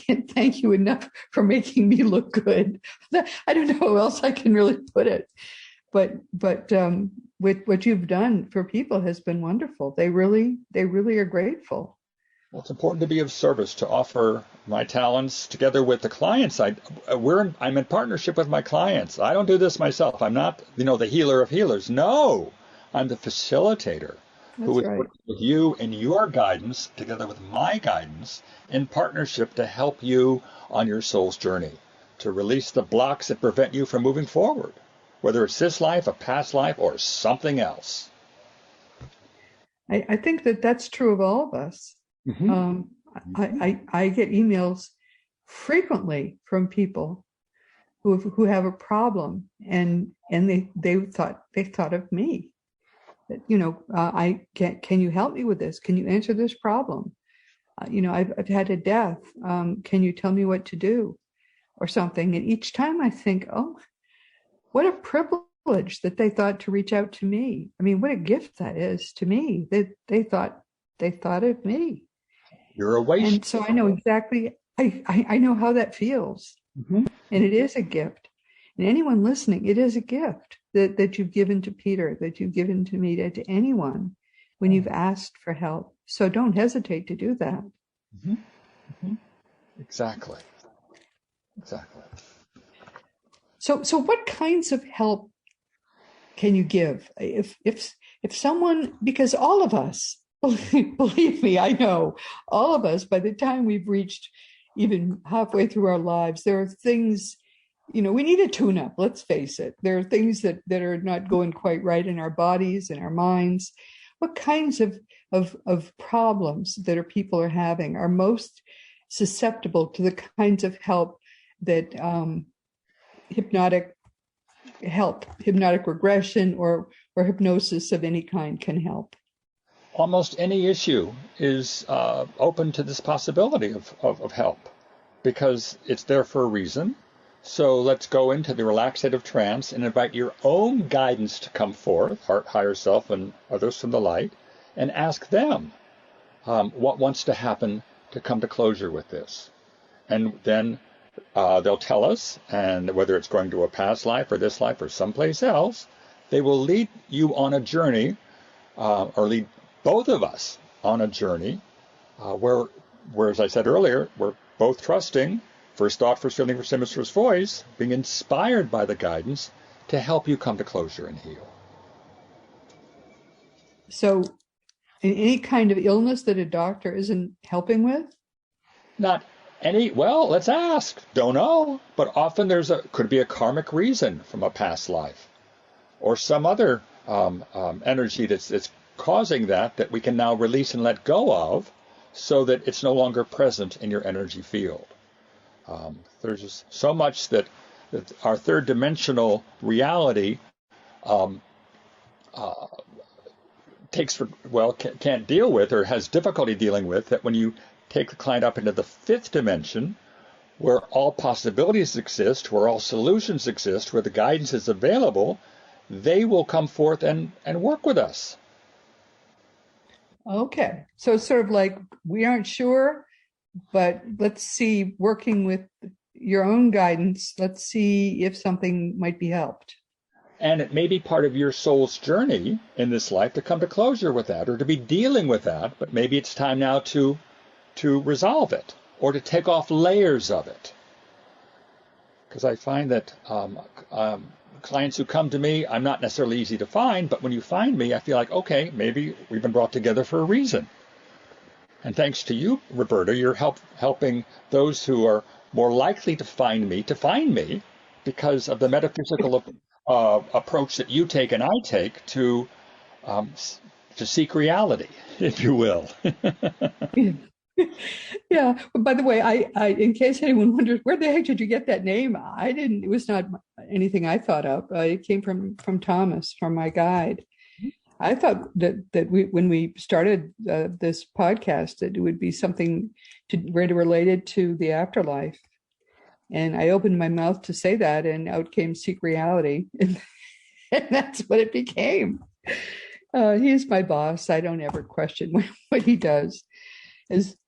can't thank you enough for making me look good. I don't know how else I can really put it. But with what you've done for people has been wonderful. They really are grateful. Well, it's important to be of service, to offer my talents together with the clients. I'm in partnership with my clients. I don't do this myself. I'm not, the healer of healers. No, I'm the facilitator who is working with you and your guidance together with my guidance in partnership to help you on your soul's journey, to release the blocks that prevent you from moving forward, whether it's this life, a past life, or something else. I think that's true of all of us. Mm-hmm. I get emails frequently from people who have a problem, and they thought of me. That, can you help me with this? Can you answer this problem? I've had a death. Can you tell me what to do, or something? And each time I think, oh, what a privilege that they thought to reach out to me. I mean, what a gift that is to me. They thought of me. You're a waste. And so I know exactly, I know how that feels. Mm-hmm. And it is a gift. And anyone listening, it is a gift that you've given to Peter, that you've given to me, to anyone when you've asked for help. So don't hesitate to do that. Mm-hmm. Mm-hmm. Exactly. So what kinds of help can you give? If someone, because all of us, believe me, I know, all of us, by the time we've reached even halfway through our lives, there are things, we need a tune-up, let's face it. There are things that are not going quite right in our bodies and our minds. What kinds of problems that people are having are most susceptible to the kinds of help that hypnotic regression or hypnosis of any kind can help? Almost any issue is open to this possibility of help, because it's there for a reason. So let's go into the relaxative trance and invite your own guidance to come forth, heart, higher self, and others from the light, and ask them what wants to happen to come to closure with this. And then they'll tell us, and whether it's going to a past life or this life or someplace else, they will lead you on a journey, or lead both of us on a journey where, as I said earlier, we're both trusting, first thought, first feeling, first image, first voice, being inspired by the guidance to help you come to closure and heal. So any kind of illness that a doctor isn't helping with? Not any, well, let's ask. Don't know. But often could be a karmic reason from a past life, or some other energy that's causing that we can now release and let go of, so that it's no longer present in your energy field. There's just so much that our third dimensional reality can't deal with, or has difficulty dealing with, that when you take the client up into the fifth dimension, where all possibilities exist, where all solutions exist, where the guidance is available, they will come forth and work with us. Okay. So it's sort of like, we aren't sure, but let's see, working with your own guidance, let's see if something might be helped. And it may be part of your soul's journey in this life to come to closure with that, or to be dealing with that, but maybe it's time now to resolve it, or to take off layers of it. Because I find that clients who come to me, I'm not necessarily easy to find, but when you find me, I feel like, okay, maybe we've been brought together for a reason. And thanks to you, Roberta, you're helping those who are more likely to find me because of the metaphysical approach that you take and I take to seek reality, if you will. Yeah. By the way, I in case anyone wonders, where the heck did you get that name? It was not anything I thought up. It came from Thomas, from my guide. I thought that when we started this podcast, that it would be something related to the afterlife. And I opened my mouth to say that, and out came Seek Reality. And that's what it became. He is my boss. I don't ever question what he does.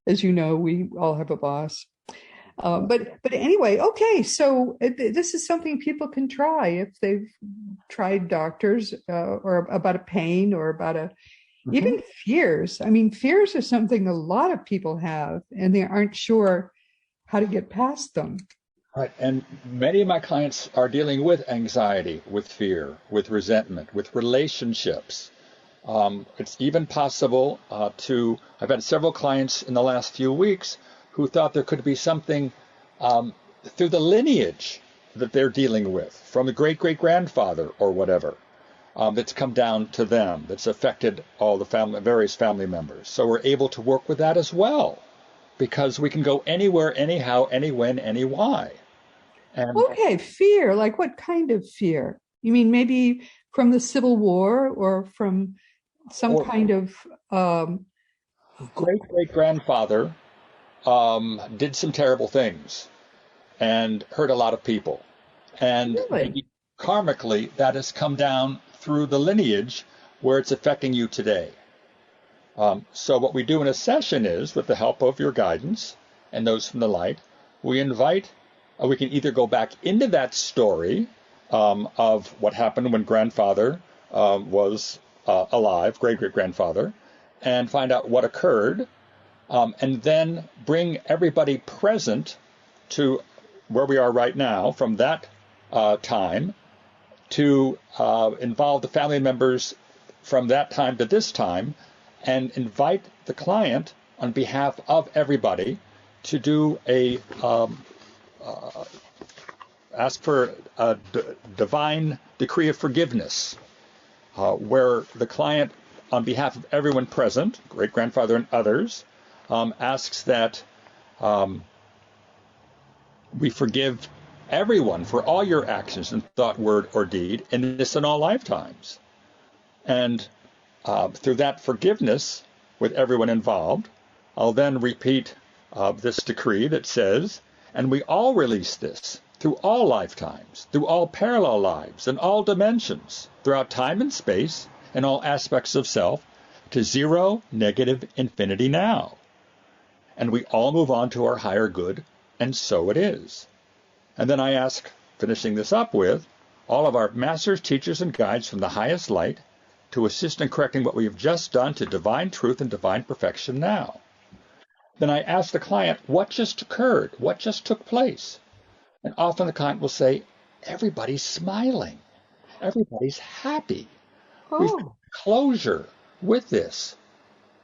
As you know, we all have a boss. But anyway, okay. So this is something people can try if they've tried doctors or about a pain or about a Mhm. even fears. I mean, fears are something a lot of people have, and they aren't sure how to get past them. Right. And many of my clients are dealing with anxiety, with fear, with resentment, with relationships. It's even possible I've had several clients in the last few weeks who thought there could be something through the lineage that they're dealing with from the great great grandfather or whatever that's come down to them, that's affected all the various family members. So we're able to work with that as well because we can go anywhere, anyhow, any when, any why. And Okay, fear. Like what kind of fear? You mean maybe from the Civil War or from some or kind of great great grandfather did some terrible things and hurt a lot of people. And really? maybe karmically, that has come down through the lineage where it's affecting you today. So what we do in a session is, with the help of your guidance and those from the light, we invite, we can either go back into that story of what happened when grandfather was alive, great-great-grandfather, and find out what occurred, and then bring everybody present to where we are right now from that time to involve the family members from that time to this time and invite the client on behalf of everybody to do ask for a divine decree of forgiveness, where the client, on behalf of everyone present, great grandfather and others, asks that we forgive everyone for all your actions in thought, word, or deed in this and all lifetimes. And through that forgiveness with everyone involved, I'll then repeat this decree that says, and we all release this through all lifetimes, through all parallel lives and all dimensions, throughout time and space, and all aspects of self, to zero, negative, infinity now. And we all move on to our higher good, and so it is. And then I ask, finishing this up with, all of our masters, teachers, and guides from the highest light to assist in correcting what we have just done to divine truth and divine perfection now. Then I ask the client, what just occurred? What just took place? And often the client will say, everybody's smiling. Everybody's happy. We've got Oh, closure with this.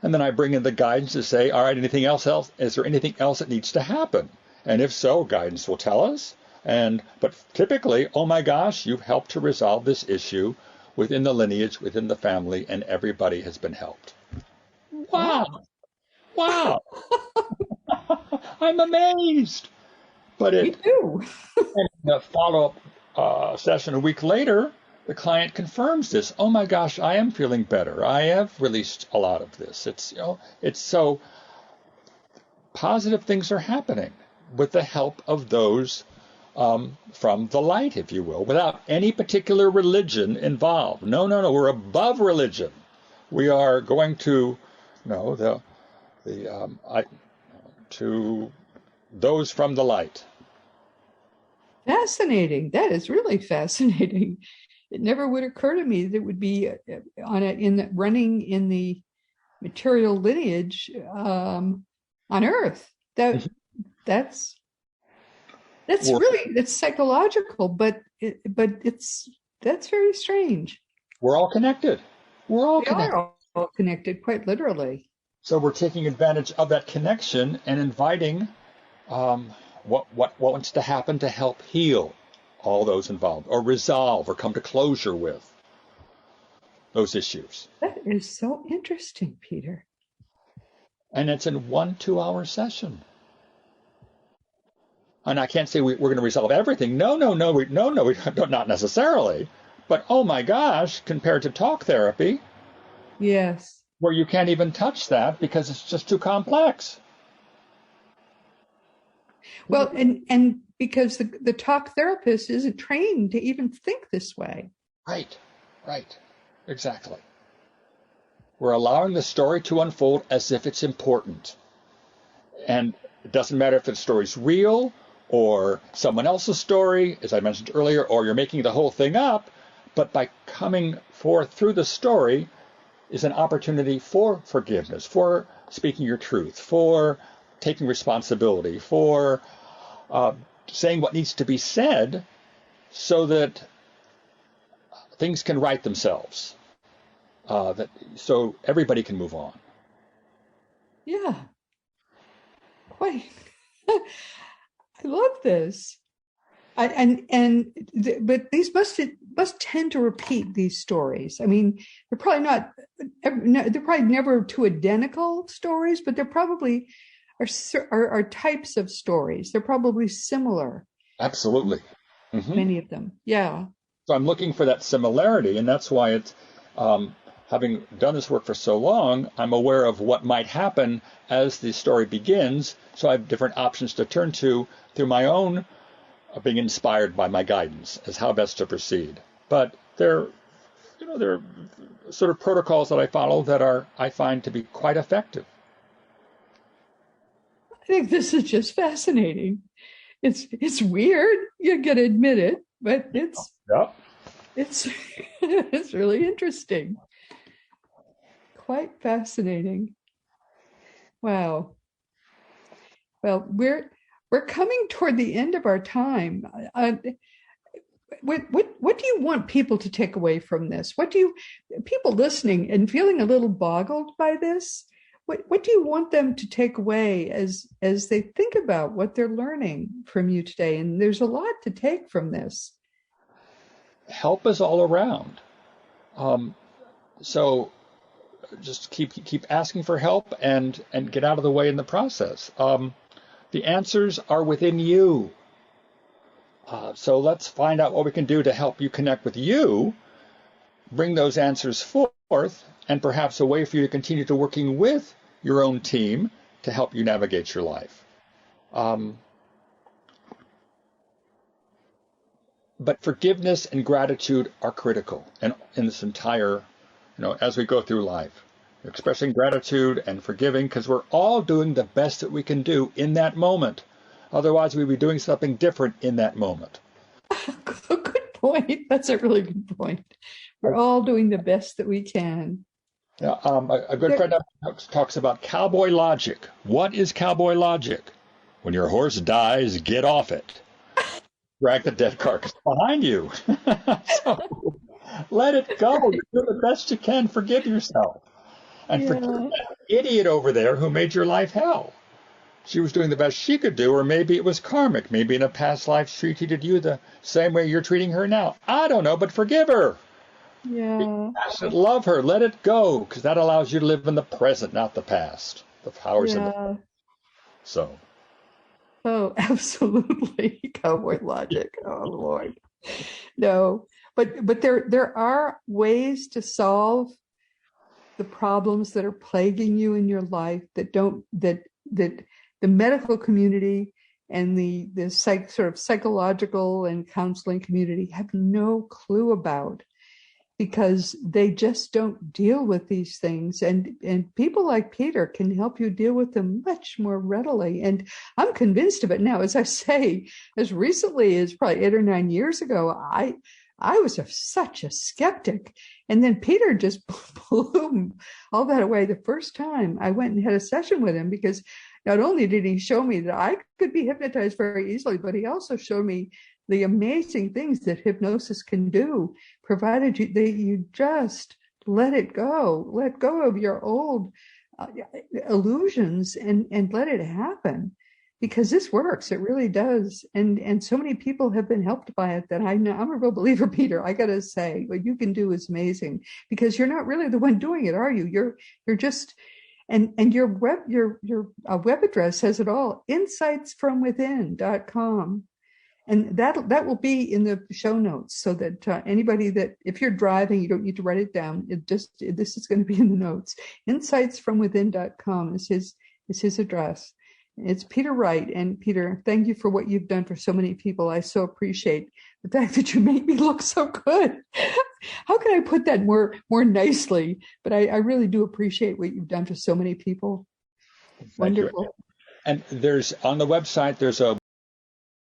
And then I bring in the guidance to say, all right, anything else? Is there anything else that needs to happen? And if so, guidance will tell us. But typically, oh my gosh, you've helped to resolve this issue within the lineage, within the family, and everybody has been helped. Wow, wow. wow, I'm amazed. But Me too. in the follow-up session a week later, the client confirms this. Oh my gosh, I am feeling better. I have released a lot of this. It's so positive things are happening with the help of those from the light, if you will, without any particular religion involved. No, no, no. We're above religion. We are going to, no, to those from the light. Fascinating. That is really fascinating. It never would occur to me that it would be on a, in the, running in the material lineage on Earth. That's that's We're, really it's psychological, but it's that's very strange. we're all connected. We're all We connected. are all connected, quite literally. So we're taking advantage of that connection and inviting um, what wants to happen to help heal all those involved, or resolve, or come to closure with those issues. That is so interesting, Peter. And it's in 1 2 hour session. And I can't say we're going to resolve everything. No, no, no, we don't, not necessarily. But oh my gosh, compared to talk therapy, Yes. where you can't even touch that because it's just too complex. Well, and because the talk therapist isn't trained to even think this way. Right, right, exactly. We're allowing the story to unfold as if it's important. And It doesn't matter if the story's real or someone else's story, as I mentioned earlier, or you're making the whole thing up, but by coming forth through the story is an opportunity for forgiveness, for speaking your truth, for taking responsibility, for saying what needs to be said so that things can right themselves, so everybody can move on. Yeah. Quite. I love this. But these must tend to repeat these stories. I mean, they're probably not. They're probably never two identical stories, but they're probably are types of stories. They're probably similar. Absolutely. Mm-hmm. Many of them. Yeah. So I'm looking for that similarity, and that's why it's having done this work for so long, I'm aware of what might happen as the story begins. So I have different options to turn to through my own being inspired by my guidance as how best to proceed. But there are sort of protocols that I follow that I find to be quite effective. I think this is just fascinating. It's weird, you gotta admit it, but it's it's really interesting. Quite fascinating. Wow. Well, we're coming toward the end of our time. What do you want people to take away from this? What do people listening and feeling a little boggled by this? What do you want them to take away as they think about what they're learning from you today? And there's a lot to take from this. Help is all around. So just keep asking for help and get out of the way in the process. The answers are within you. So let's find out what we can do to help you connect with you, bring those answers forth, and perhaps a way for you to continue to working with your own team to help you navigate your life. But forgiveness and gratitude are critical in this entire, as we go through life. Expressing gratitude and forgiving, because we're all doing the best that we can do in that moment. Otherwise, we'd be doing something different in that moment. Good point. That's a really good point. We're all doing the best that we can. Yeah, a good friend talks about cowboy logic. What is cowboy logic? When your horse dies, get off it. Drag the dead carcass behind you. So let it go. You do the best you can. Forgive yourself. And forgive that idiot over there who made your life hell. She was doing the best she could do, or maybe it was karmic. Maybe in a past life she treated you the same way you're treating her now. I don't know, but forgive her. Yeah. Love her. Let it go, because that allows you to live in the present, not the past. The powers in the past. So. Oh, absolutely. Cowboy logic. Oh, Lord. No, but there are ways to solve the problems that are plaguing you in your life that the medical community and the sort of psychological and counseling community have no clue about, because they just don't deal with these things. And people like Peter can help you deal with them much more readily. And I'm convinced of it now. As I say, as recently as probably 8 or 9 years ago, I was such a skeptic. And then Peter just blew all that away the first time I went and had a session with him, because not only did he show me that I could be hypnotized very easily, but he also showed me the amazing things that hypnosis can do, provided you just let go of your old illusions and let it happen, because this works. It really does. And so many people have been helped by it that I know. I'm a real believer, Peter. I got to say, what you can do is amazing, because you're not really the one doing it, are you? You're just, and your web address says it all, insightsfromwithin.com. And that will be in the show notes, so that anybody that, if you're driving, you don't need to write it down. This is going to be in the notes. Insightsfromwithin.com is his address. It's Peter Wright. And Peter, thank you for what you've done for so many people. I so appreciate the fact that you make me look so good. How can I put that more nicely? But I really do appreciate what you've done for so many people. Wonderful. And there's on the website, there's a